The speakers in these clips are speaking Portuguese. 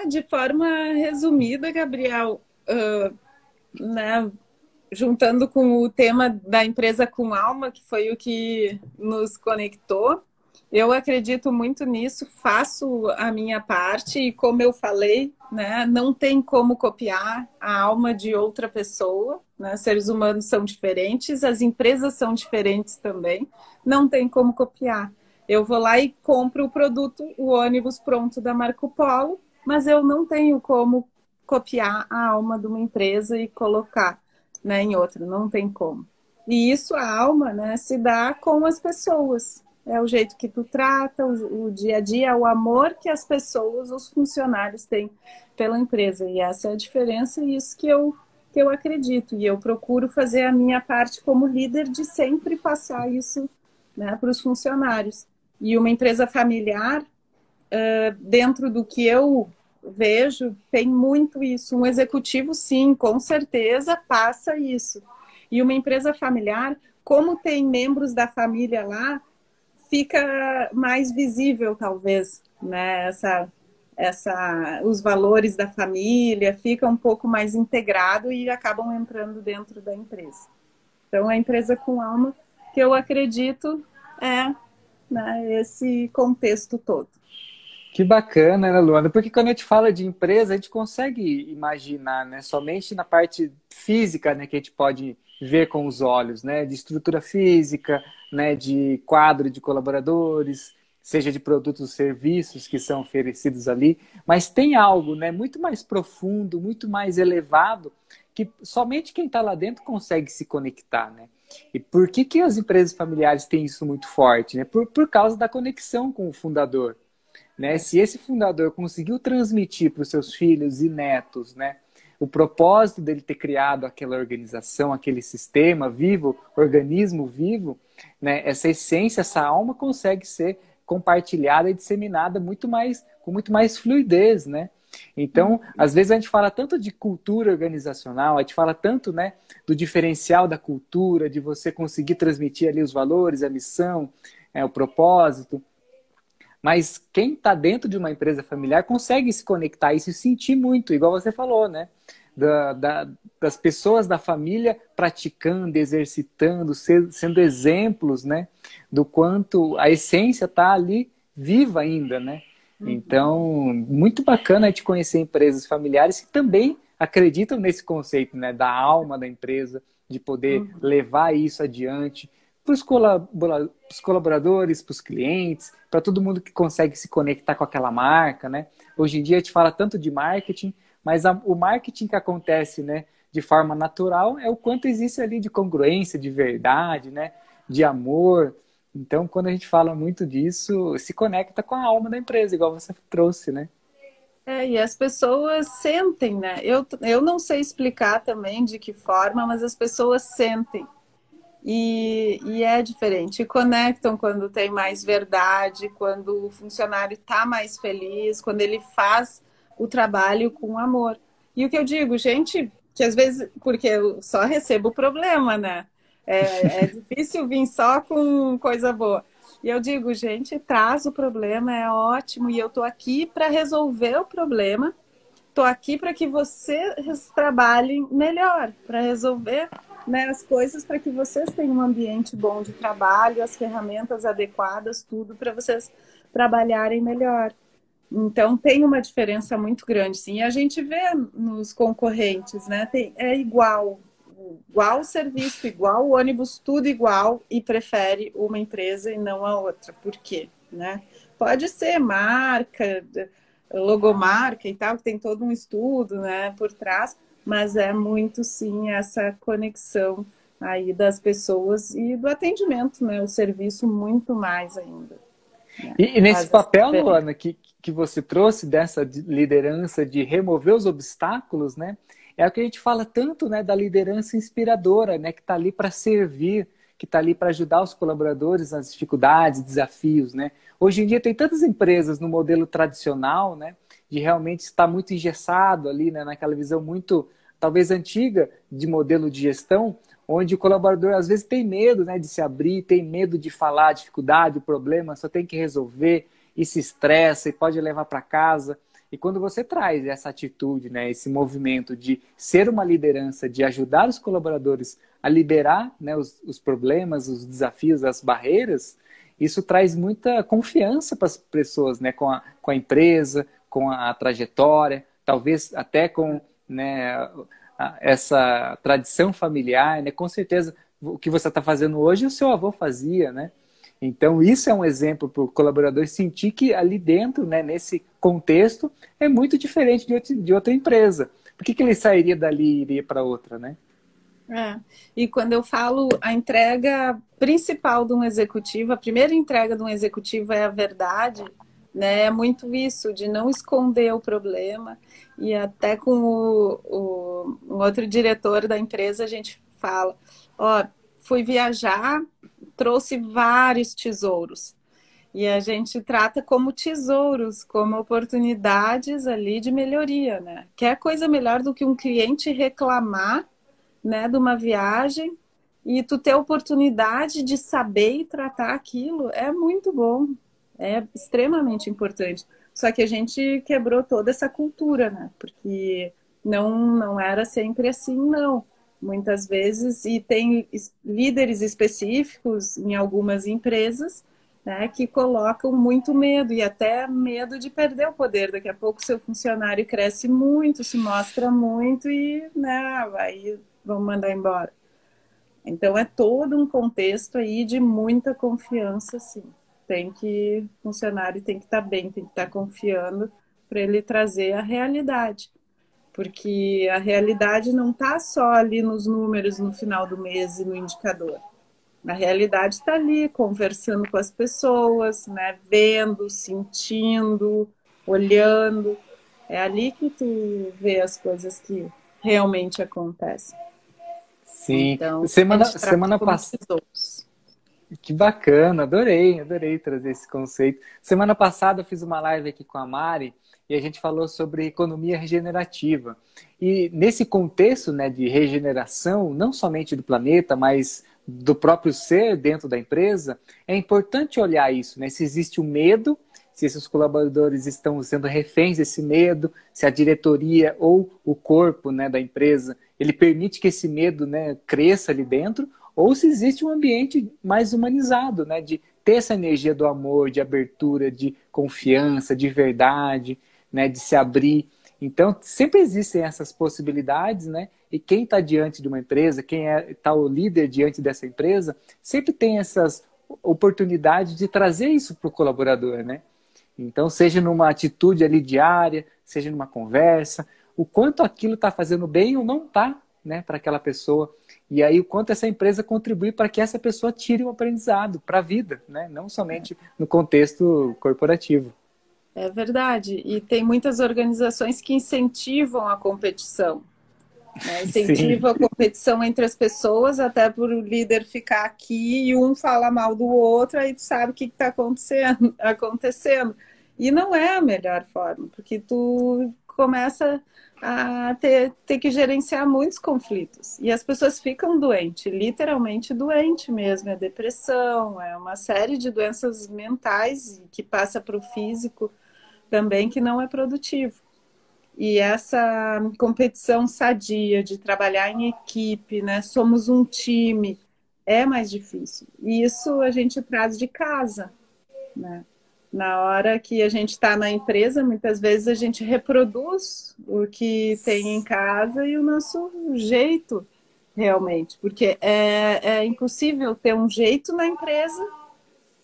de forma resumida, Gabriel, né, juntando com o tema da empresa com alma, que foi o que nos conectou, eu acredito muito nisso, faço a minha parte e, como eu falei, né, não tem como copiar a alma de outra pessoa, né? Seres humanos são diferentes, as empresas são diferentes também, não tem como copiar. Eu vou lá e compro o produto, o ônibus pronto da Marco Polo, mas eu não tenho como copiar a alma de uma empresa e colocar, né, em outra, não tem como. E isso, a alma, né, se dá com as pessoas. É o jeito que tu trata, o dia a dia, o amor que as pessoas, os funcionários têm pela empresa. E essa é a diferença e isso que eu acredito. E eu procuro fazer a minha parte como líder de sempre passar isso, né, para os funcionários. E uma empresa familiar, dentro do que eu vejo, tem muito isso. Um executivo, sim, com certeza passa isso. E uma empresa familiar, como tem membros da família lá, fica mais visível, talvez, né? Os valores da família, fica um pouco mais integrado e acabam entrando dentro da empresa. Então, a empresa com alma, que eu acredito, é, né, esse contexto todo. Que bacana, né, Luana? Porque quando a gente fala de empresa, a gente consegue imaginar, né, somente na parte física, né, que a gente pode ver com os olhos, né, de estrutura física, né, de quadro de colaboradores, seja de produtos ou serviços que são oferecidos ali, mas tem algo, né, muito mais profundo, muito mais elevado, que somente quem está lá dentro consegue se conectar, né? E por que que as empresas familiares têm isso muito forte, né? Por causa da conexão com o fundador, né? Se esse fundador conseguiu transmitir para os seus filhos e netos, né, o propósito dele ter criado aquela organização, aquele sistema vivo, organismo vivo, né, essa essência, essa alma consegue ser compartilhada e disseminada com muito mais fluidez, né? Então, às vezes a gente fala tanto de cultura organizacional, a gente fala tanto, né, do diferencial da cultura, de você conseguir transmitir ali os valores, a missão, o propósito. Mas quem está dentro de uma empresa familiar consegue se conectar e se sentir muito, igual você falou, né? Das pessoas da família praticando, exercitando, sendo exemplos, né? Do quanto a essência está ali viva ainda, né? Então, muito bacana te conhecer empresas familiares que também acreditam nesse conceito, né? Da alma da empresa, de poder levar isso adiante para os colaboradores, para os clientes, para todo mundo que consegue se conectar com aquela marca, né? Hoje em dia a gente fala tanto de marketing, mas o marketing que acontece, né, de forma natural é o quanto existe ali de congruência, de verdade, né, de amor. Então, quando a gente fala muito disso, se conecta com a alma da empresa, igual você trouxe, né? E as pessoas sentem, né? Eu não sei explicar também de que forma, mas as pessoas sentem. E é diferente. E conectam quando tem mais verdade, quando o funcionário está mais feliz, quando ele faz o trabalho com amor. E o que eu digo, gente, que às vezes, porque eu só recebo problema, né? É difícil vir só com coisa boa. E eu digo, gente, traz o problema, é ótimo, e eu tô aqui para resolver o problema. Estou aqui para que vocês trabalhem melhor, para resolver, né, as coisas, para que vocês tenham um ambiente bom de trabalho, as ferramentas adequadas, tudo para vocês trabalharem melhor. Então, tem uma diferença muito grande, sim. E a gente vê nos concorrentes, né? É igual o serviço, igual o ônibus, tudo igual, e prefere uma empresa e não a outra. Por quê? Né? Pode ser marca, logomarca e tal, que tem todo um estudo, né, por trás, mas é muito, sim, essa conexão aí das pessoas e do atendimento, né, o serviço muito mais ainda. Né? E nesse Faz essa papel, diferença. Luana, que você trouxe dessa liderança de remover os obstáculos, né? É o que a gente fala tanto, né, da liderança inspiradora, né, que está ali para servir, que está ali para ajudar os colaboradores nas dificuldades, desafios, né? Hoje em dia tem tantas empresas no modelo tradicional, né, de realmente estar muito engessado ali, né, naquela visão muito, talvez antiga, de modelo de gestão, onde o colaborador às vezes tem medo, né, de se abrir, tem medo de falar a dificuldade, o problema, só tem que resolver e se estressa e pode levar para casa. E quando você traz essa atitude, né, esse movimento de ser uma liderança, de ajudar os colaboradores a liberar, né, os problemas, os desafios, as barreiras, isso traz muita confiança para as pessoas, né, com a empresa, com a trajetória, talvez até com, né, essa tradição familiar, né, com certeza o que você está fazendo hoje o seu avô fazia, né? Então, isso é um exemplo para o colaborador sentir que ali dentro, né, nesse contexto, é muito diferente de outra empresa. Por que ele sairia dali e iria para outra, né? É. E quando eu falo a entrega principal de um executivo, a primeira entrega de um executivo é a verdade, né? É muito isso, de não esconder o problema. E até com um outro diretor da empresa, a gente fala, ó, fui viajar, trouxe vários tesouros. E a gente trata como tesouros, como oportunidades ali de melhoria, né? Quer coisa melhor do que um cliente reclamar, né, de uma viagem e tu ter a oportunidade de saber e tratar aquilo é muito bom, é extremamente importante. Só que a gente quebrou toda essa cultura, né? Porque não era sempre assim, não. Muitas vezes, e tem líderes específicos em algumas empresas, né, que colocam muito medo e até medo de perder o poder. Daqui a pouco seu funcionário cresce muito, se mostra muito e, né, aí vão mandar embora. Então é todo um contexto aí de muita confiança, sim. O funcionário tem que estar bem, tem que estar confiando para ele trazer a realidade. Porque a realidade não está só ali nos números no final do mês e no indicador. A realidade está ali, conversando com as pessoas, né? Vendo, sentindo, olhando. É ali que tu vê as coisas que realmente acontecem. Sim. Então, a Semana, gente trata semana como passada. tesouros. Que bacana, adorei trazer esse conceito. Semana passada eu fiz uma live aqui com a Mari e a gente falou sobre economia regenerativa. E nesse contexto, né, de regeneração, não somente do planeta, mas do próprio ser dentro da empresa, é importante olhar isso, né? Se existe o medo, se esses colaboradores estão sendo reféns desse medo, se a diretoria ou o corpo, né, da empresa, ele permite que esse medo, né, cresça ali dentro, ou se existe um ambiente mais humanizado, né? De ter essa energia do amor, de abertura, de confiança, de verdade, né? De se abrir. Então, sempre existem essas possibilidades, né? E quem está diante de uma empresa, quem está o líder diante dessa empresa, sempre tem essas oportunidades de trazer isso para o colaborador, né? Então, seja numa atitude ali diária, seja numa conversa, o quanto aquilo está fazendo bem ou não está, né, para aquela pessoa. E aí o quanto essa empresa contribui para que essa pessoa tire um aprendizado para a vida, né? Não somente no contexto corporativo. É verdade. E tem muitas organizações que incentivam a competição, né? Sim, Incentivam a competição entre as pessoas, até por o líder ficar aqui e um fala mal do outro, aí tu sabe o que está acontecendo. E não é a melhor forma, porque tu começa a ter que gerenciar muitos conflitos. E as pessoas ficam doentes, literalmente doente mesmo. É depressão, é uma série de doenças mentais que passa para o físico também, que não é produtivo. E essa competição sadia de trabalhar em equipe, né? Somos um time, é mais difícil. E isso a gente traz de casa, né? Na hora que a gente está na empresa, muitas vezes a gente reproduz o que tem em casa e o nosso jeito, realmente. Porque é impossível ter um jeito na empresa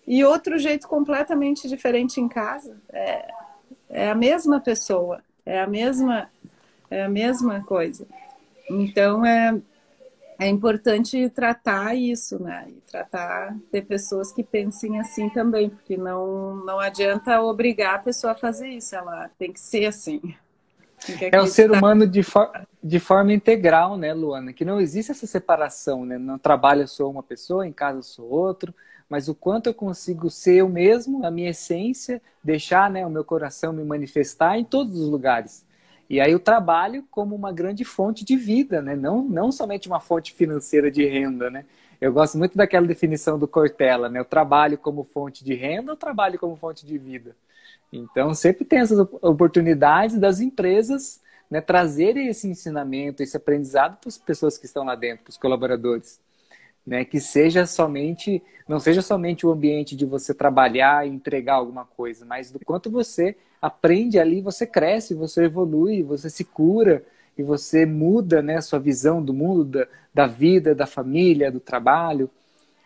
e outro jeito completamente diferente em casa. É a mesma pessoa, é a mesma coisa. Então é importante tratar isso, né? E tratar, ter pessoas que pensem assim também, porque não adianta obrigar a pessoa a fazer isso, ela tem que ser assim, tem que é o ser acreditar. humano de forma integral, né, Luana? Que não existe essa separação, né? No trabalho eu sou uma pessoa, em casa eu sou outro, mas o quanto eu consigo ser eu mesmo, a minha essência, deixar, né, o meu coração me manifestar em todos os lugares. E aí o trabalho como uma grande fonte de vida, né? Não somente uma fonte financeira de renda, né? Eu gosto muito daquela definição do Cortella, né? O trabalho como fonte de renda ou o trabalho como fonte de vida? Então, sempre tem essas oportunidades das empresas, né, trazerem esse ensinamento, esse aprendizado para as pessoas que estão lá dentro, para os colaboradores. Né, que seja somente, não seja somente o ambiente de você trabalhar e entregar alguma coisa, mas do quanto você aprende ali, você cresce, você evolui, você se cura e você muda, né, a sua visão do mundo, da vida, da família, do trabalho.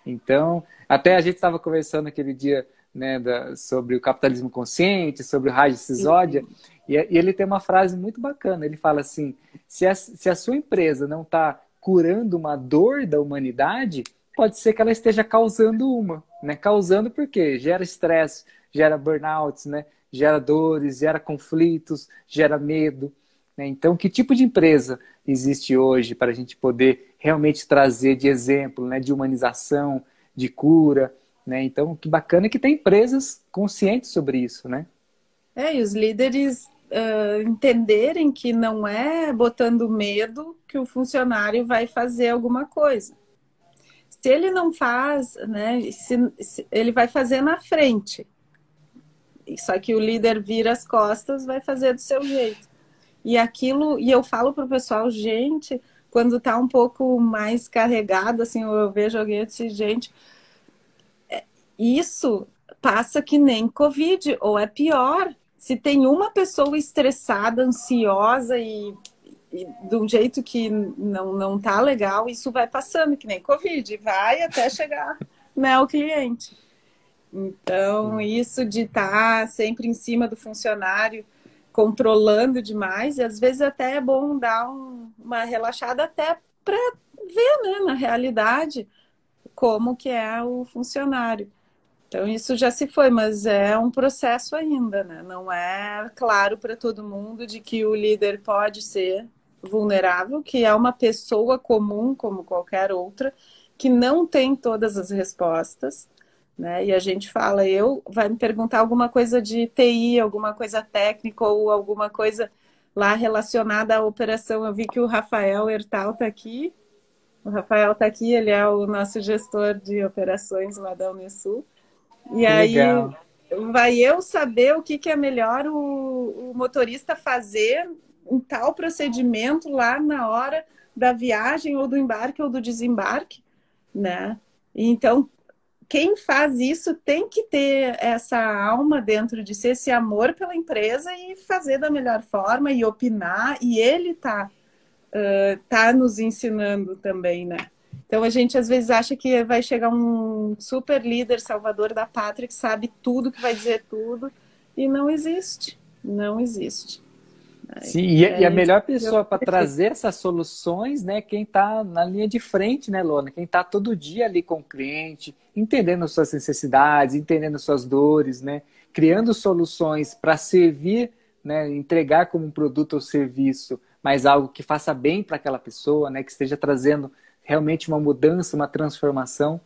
Então, até a gente estava conversando aquele dia, né, sobre o capitalismo consciente, sobre o Raj Sisodia, e ele tem uma frase muito bacana. Ele fala assim: se a sua empresa não está curando uma dor da humanidade, pode ser que ela esteja causando uma, né? Causando porque gera estresse, gera burnouts, né? Gera dores, gera conflitos, gera medo. Né? Então, que tipo de empresa existe hoje para a gente poder realmente trazer de exemplo, né? De humanização, de cura, né? Então, que bacana que tem empresas conscientes sobre isso, né? E os líderes entenderem que não é botando medo que o funcionário vai fazer alguma coisa. Se ele não faz, né, se ele vai fazer na frente. Só que o líder vira as costas, vai fazer do seu jeito. E aquilo, e eu falo pro pessoal, gente, quando tá um pouco mais carregado, assim, eu vejo alguém e disse, gente, isso passa que nem Covid, ou é pior. Se tem uma pessoa estressada, ansiosa e de um jeito que não tá legal, isso vai passando, que nem Covid, vai até chegar, né, ao cliente. Então, isso de estar sempre em cima do funcionário, controlando demais, e às vezes até é bom dar uma relaxada até para ver, né, na realidade, como que é o funcionário. Então, isso já se foi, mas é um processo ainda, né? Não é claro para todo mundo de que o líder pode ser vulnerável, que é uma pessoa comum, como qualquer outra, que não tem todas as respostas, né? E a gente fala, vai me perguntar alguma coisa de TI, alguma coisa técnica ou alguma coisa lá relacionada à operação. Eu vi que o Rafael Hertal está aqui. O Rafael está aqui, ele é o nosso gestor de operações lá da Unesul. E Que aí legal. vai eu saber o que é melhor o motorista fazer um tal procedimento lá na hora da viagem ou do embarque ou do desembarque, né? Então, quem faz isso tem que ter essa alma dentro de si, esse amor pela empresa e fazer da melhor forma e opinar, e ele tá nos ensinando também, né? Então a gente às vezes acha que vai chegar um super líder, salvador da pátria, que sabe tudo, que vai dizer tudo, e não existe. Não existe. Sim, e a É isso melhor que eu pessoa para prefiro. trazer essas soluções, né, quem está na linha de frente, né, Lona? Quem está todo dia ali com o cliente, entendendo suas necessidades, entendendo suas dores, né, criando soluções para servir, né, entregar como um produto ou serviço, mas algo que faça bem para aquela pessoa, né, que esteja trazendo realmente uma mudança, uma transformação.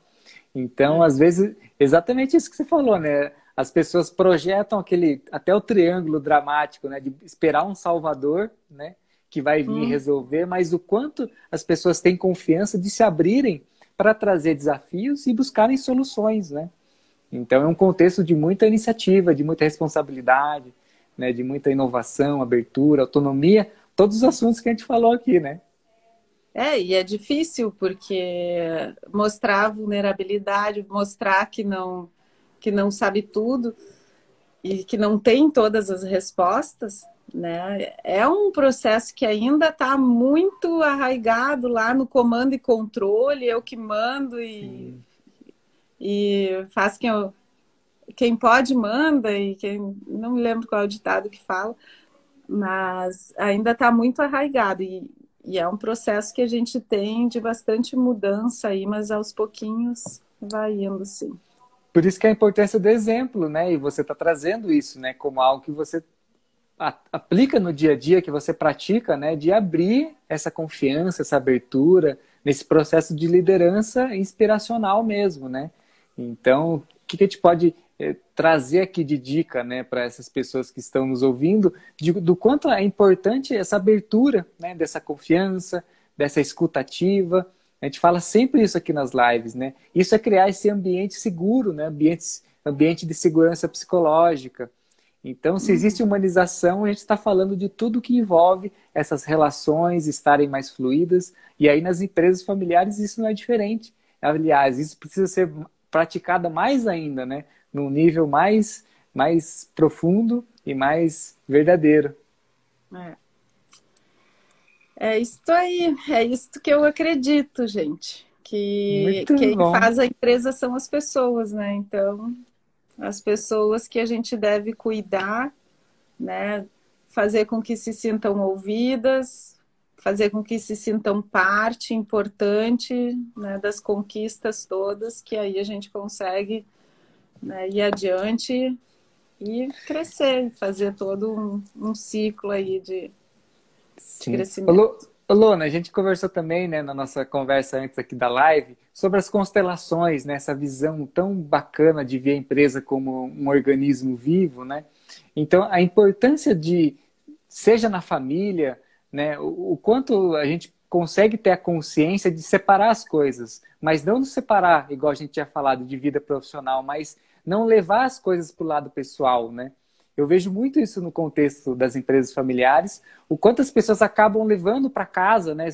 Então, às vezes, exatamente isso que você falou, né? As pessoas projetam até o triângulo dramático, né? De esperar um salvador, né? Que vai vir Hum. resolver, mas o quanto as pessoas têm confiança de se abrirem para trazer desafios e buscarem soluções, né? Então, é um contexto de muita iniciativa, de muita responsabilidade, né? De muita inovação, abertura, autonomia, todos os assuntos que a gente falou aqui, né? E é difícil porque mostrar vulnerabilidade, mostrar que não sabe tudo e que não tem todas as respostas, né? É um processo que ainda está muito arraigado lá no comando e controle, eu que mando Sim. e faz quem pode manda e quem não me lembro qual é o ditado que fala, mas ainda está muito arraigado e é um processo que a gente tem de bastante mudança aí, mas aos pouquinhos vai indo, sim. Por isso que é a importância do exemplo, né? E você está trazendo isso, né? Como algo que você aplica no dia a dia, que você pratica, né? De abrir essa confiança, essa abertura nesse processo de liderança inspiracional mesmo, né? Então, o que a gente pode trazer aqui de dica, né? Para essas pessoas que estão nos ouvindo, do quanto é importante essa abertura, né? Dessa confiança, dessa escutativa. A gente fala sempre isso aqui nas lives, né? Isso é criar esse ambiente seguro, né? Ambiente de segurança psicológica. Então, se existe humanização, a gente está falando de tudo que envolve essas relações estarem mais fluídas. E aí, nas empresas familiares, isso não é diferente. Aliás, isso precisa ser praticado mais ainda, né? Num nível mais profundo e mais verdadeiro. É. É isso aí, é isso que eu acredito, gente. Que Muito quem bom. faz a empresa são as pessoas, né? Então, as pessoas que a gente deve cuidar, né? Fazer com que se sintam ouvidas, fazer com que se sintam parte importante, né, das conquistas todas, que aí a gente consegue, né, ir adiante e crescer, fazer todo um ciclo aí de Sim. crescimento. Ô, Lona, a gente conversou também, né, na nossa conversa antes aqui da live, sobre as constelações, né, essa visão tão bacana de ver a empresa como um organismo vivo, né? Então, a importância de, seja na família, né, o quanto a gente consegue ter a consciência de separar as coisas, mas não separar, igual a gente tinha falado, de vida profissional, mas não levar as coisas para o lado pessoal, né? Eu vejo muito isso no contexto das empresas familiares, o quanto as pessoas acabam levando para casa, né,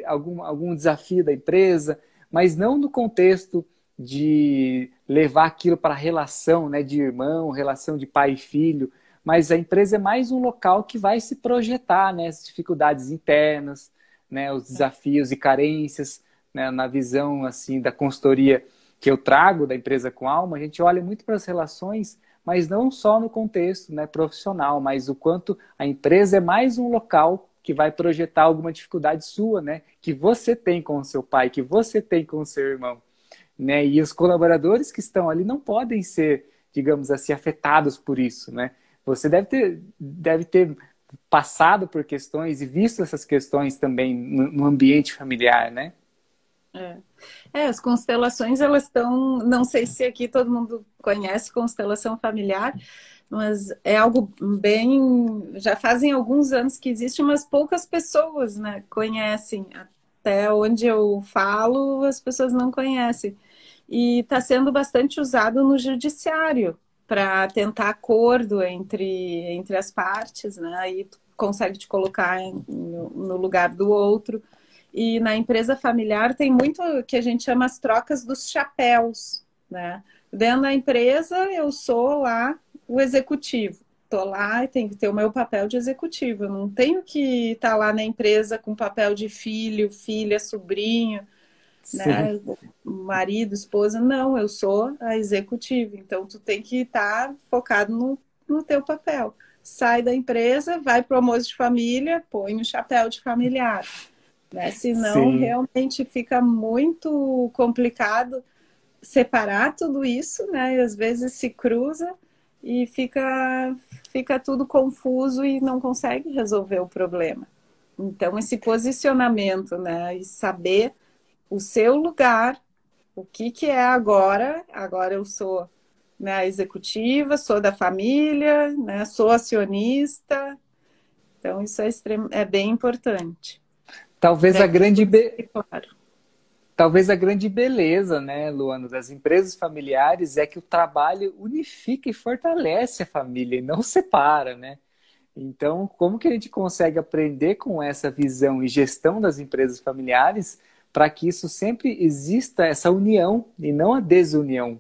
algum desafio da empresa, mas não no contexto de levar aquilo para a relação, né, de irmão, relação de pai e filho, mas a empresa é mais um local que vai se projetar, né, as dificuldades internas, né, os desafios e carências, né, na visão assim da consultoria que eu trago da empresa com alma, a gente olha muito para as relações, mas não só no contexto, né, profissional, mas o quanto a empresa é mais um local que vai projetar alguma dificuldade sua, né, que você tem com o seu pai, que você tem com o seu irmão, né, e os colaboradores que estão ali não podem ser, digamos assim, afetados por isso, né. Você deve ter passado por questões e visto essas questões também no ambiente familiar, né? É. As constelações, elas estão, não sei se aqui todo mundo conhece constelação familiar, mas é algo bem, já fazem alguns anos que existe, mas poucas pessoas, né, conhecem. Até onde eu falo, as pessoas não conhecem. E está sendo bastante usado no judiciário para tentar acordo entre as partes, né? Aí tu consegue te colocar no lugar do outro. E na empresa familiar tem muito que a gente chama as trocas dos chapéus, né? Dentro da empresa eu sou lá o executivo. Estou lá e tenho que ter o meu papel de executivo. Eu não tenho que estar lá na empresa com papel de filho, filha, sobrinho, Sim, né? Marido, esposa. Não, eu sou a executiva. Então tu tem que estar focado no teu papel. Sai da empresa, vai para o almoço de família, põe o chapéu de familiar, né? Senão, sim. realmente fica muito complicado separar tudo isso, né? E às vezes se cruza e fica tudo confuso e não consegue resolver o problema. Então, esse posicionamento, né? E saber o seu lugar, o que é agora. Agora eu sou, né, a executiva, sou da família, né? Sou acionista. Então, isso é bem importante. Talvez Para a que grande, tudo fique claro. talvez a grande beleza, né, Luana, das empresas familiares é que o trabalho unifica e fortalece a família e não separa, né? Então, como que a gente consegue aprender com essa visão e gestão das empresas familiares para que isso sempre exista essa união e não a desunião,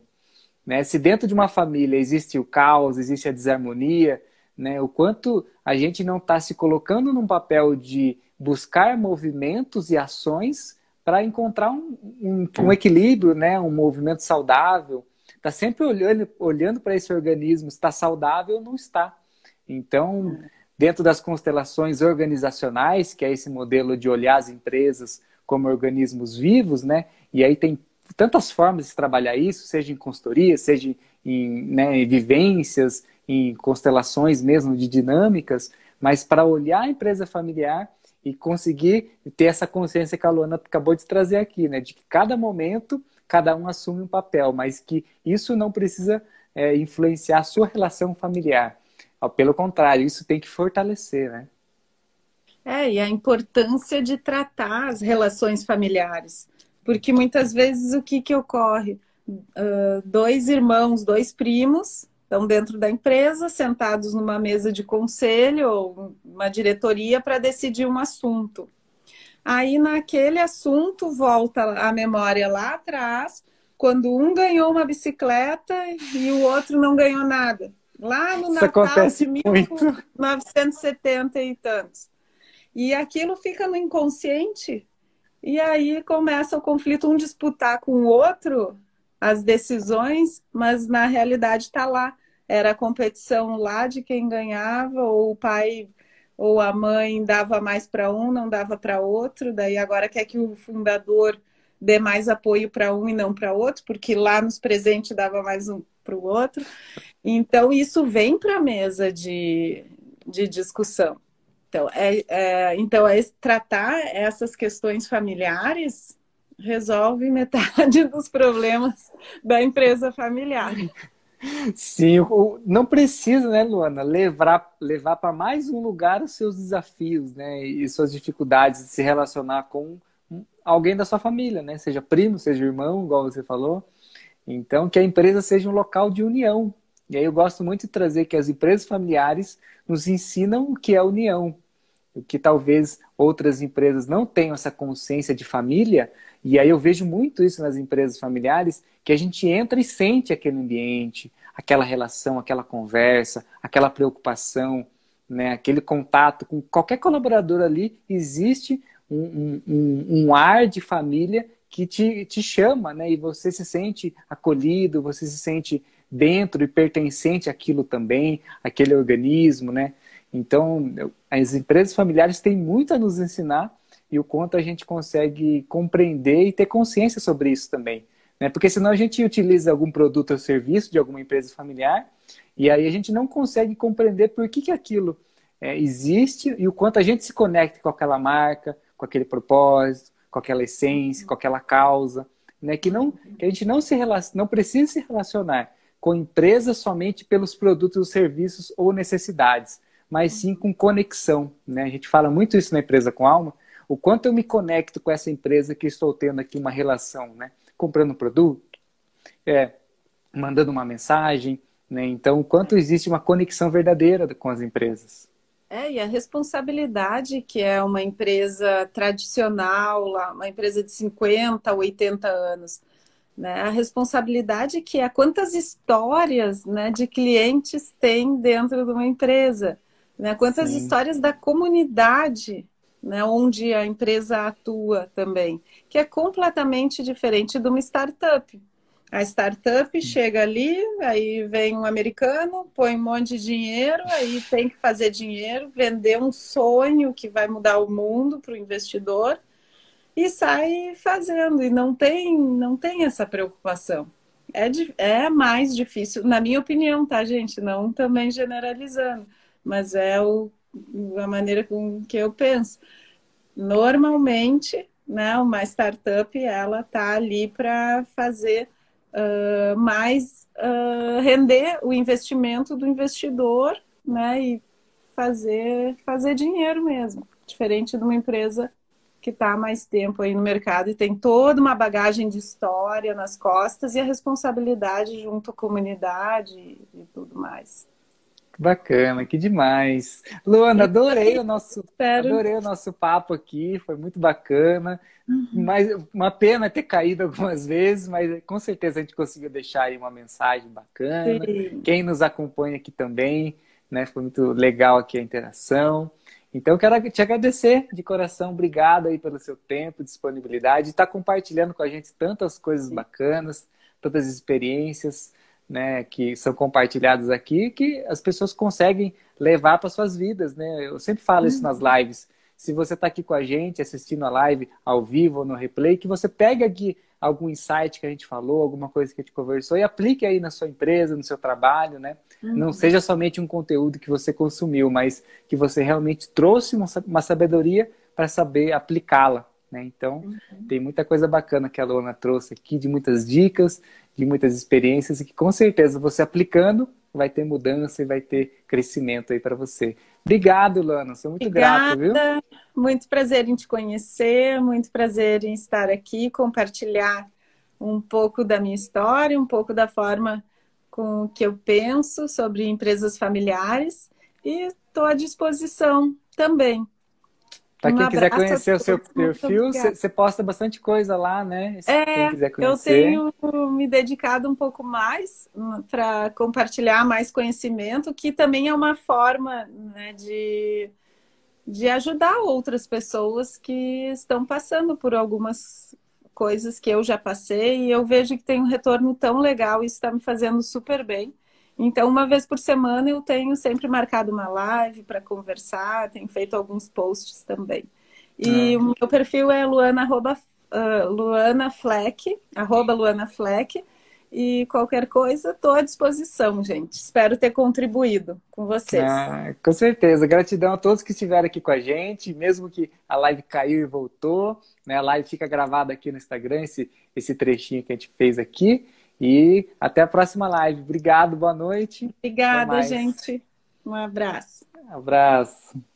né? Se dentro de uma família existe o caos, existe a desarmonia, né? O quanto a gente não está se colocando num papel de buscar movimentos e ações para encontrar um equilíbrio, né? Um movimento saudável. Está sempre olhando para esse organismo, está saudável ou não está. Então, dentro das constelações organizacionais, que é esse modelo de olhar as empresas como organismos vivos, né? E aí tem tantas formas de trabalhar isso, seja em consultoria, seja em, né, em vivências, em constelações mesmo de dinâmicas, mas para olhar a empresa familiar e conseguir ter essa consciência que a Luana acabou de trazer aqui, né, de que cada momento cada um assume um papel, mas que isso não precisa influenciar a sua relação familiar. Pelo contrário, isso tem que fortalecer, né? E a importância de tratar as relações familiares. Porque muitas vezes o que ocorre? Dois irmãos, dois primos, Estão dentro da empresa, sentados numa mesa de conselho ou uma diretoria para decidir um assunto. Aí, naquele assunto, volta a memória lá atrás, quando um ganhou uma bicicleta e o outro não ganhou nada. Lá no Isso Natal de acontece muito. 1970 e tantos. E aquilo fica no inconsciente, e aí começa o conflito, um disputar com o outro as decisões, mas na realidade está lá. Era a competição lá de quem ganhava, ou o pai ou a mãe dava mais para um, não dava para outro, daí agora quer que o fundador dê mais apoio para um e não para outro, porque lá nos presentes dava mais um para o outro. Então, isso vem para a mesa de discussão. Então, tratar essas questões familiares resolve metade dos problemas da empresa familiar. Sim, não precisa, né, Luana, levar para mais um lugar os seus desafios, né, e suas dificuldades de se relacionar com alguém da sua família, né, seja primo, seja irmão, igual você falou. Então, que a empresa seja um local de união. E aí eu gosto muito de trazer que as empresas familiares nos ensinam o que é união, o que talvez outras empresas não tenham essa consciência de família. E aí eu vejo muito isso nas empresas familiares, que a gente entra e sente aquele ambiente, aquela relação, aquela conversa, aquela preocupação, né? Aquele contato com qualquer colaborador ali, existe um ar de família que te chama, né? E você se sente acolhido, você se sente dentro e pertencente àquilo também, àquele organismo, né? Então, as empresas familiares têm muito a nos ensinar e o quanto a gente consegue compreender e ter consciência sobre isso também, né? Porque senão a gente utiliza algum produto ou serviço de alguma empresa familiar e aí a gente não consegue compreender por que aquilo existe e o quanto a gente se conecta com aquela marca, com aquele propósito, com aquela essência, com aquela causa, né? Que a gente não precisa se relacionar com empresas somente pelos produtos, serviços ou necessidades, mas sim com conexão, né? A gente fala muito isso na Empresa com Alma, o quanto eu me conecto com essa empresa que estou tendo aqui uma relação, né? Comprando um produto, mandando uma mensagem, né? Então, o quanto existe uma conexão verdadeira com as empresas. E a responsabilidade que é uma empresa tradicional, uma empresa de 50, 80 anos, né? A responsabilidade que é quantas histórias, né, de clientes tem dentro de uma empresa, né? Quantas Sim. histórias da comunidade, né, onde a empresa atua também, que é completamente diferente de uma startup. A startup chega ali, aí vem um americano, põe um monte de dinheiro, aí tem que fazer dinheiro, vender um sonho que vai mudar o mundo para o investidor e sai fazendo, e não tem essa preocupação. É mais difícil, na minha opinião, tá, gente? Não também generalizando, mas a maneira com que eu penso. Normalmente, né, uma startup, ela tá ali para fazer mais render o investimento do investidor, né, e fazer dinheiro mesmo, diferente de uma empresa que está há mais tempo aí no mercado e tem toda uma bagagem de história nas costas e a responsabilidade junto à comunidade e tudo mais. Bacana, que demais. Luana, Espero. adorei o nosso papo aqui, foi muito bacana. Mas uma pena ter caído algumas vezes, mas com certeza a gente conseguiu deixar aí uma mensagem bacana. Sim. Quem nos acompanha aqui também, né? Foi muito legal aqui a interação. Então, eu quero te agradecer de coração. Obrigado aí pelo seu tempo, disponibilidade, de estar compartilhando com a gente tantas coisas bacanas, tantas experiências, né, que são compartilhadas aqui, que as pessoas conseguem levar para suas vidas, né? Eu sempre falo isso nas lives. Se você está aqui com a gente, assistindo a live ao vivo ou no replay, que você pegue aqui algum insight que a gente falou, alguma coisa que a gente conversou e aplique aí na sua empresa, no seu trabalho, né? Não seja somente um conteúdo que você consumiu, mas que você realmente trouxe uma sabedoria para saber aplicá-la, né? Então, tem muita coisa bacana que a Luana trouxe aqui, de muitas dicas, de muitas experiências, e que com certeza você aplicando vai ter mudança e vai ter crescimento aí para você. Obrigado, Luana. Sou muito grato, viu? Muito prazer em te conhecer, muito prazer em estar aqui, compartilhar um pouco da minha história, um pouco da forma com o que eu penso sobre empresas familiares e estou à disposição também. Para quem quiser Abraço a conhecer o seu todos, muito perfil, obrigada. você posta bastante coisa lá, né? Quem quiser Eu conhecer. tenho me dedicado um pouco mais para compartilhar mais conhecimento, que também é uma forma, né, de ajudar outras pessoas que estão passando por algumas coisas que eu já passei e eu vejo que tem um retorno tão legal e isso está me fazendo super bem. Então, uma vez por semana eu tenho sempre marcado uma live para conversar, tenho feito alguns posts também. E o meu perfil é Luana Fleck, @Luana Fleck. E qualquer coisa, estou à disposição, gente. Espero ter contribuído com vocês. Com certeza. Gratidão a todos que estiveram aqui com a gente, mesmo que a live caiu e voltou, né? A live fica gravada aqui no Instagram, esse trechinho que a gente fez aqui. E até a próxima live. Obrigado, boa noite. Até Obrigada, mais. gente. Um abraço. Abraço.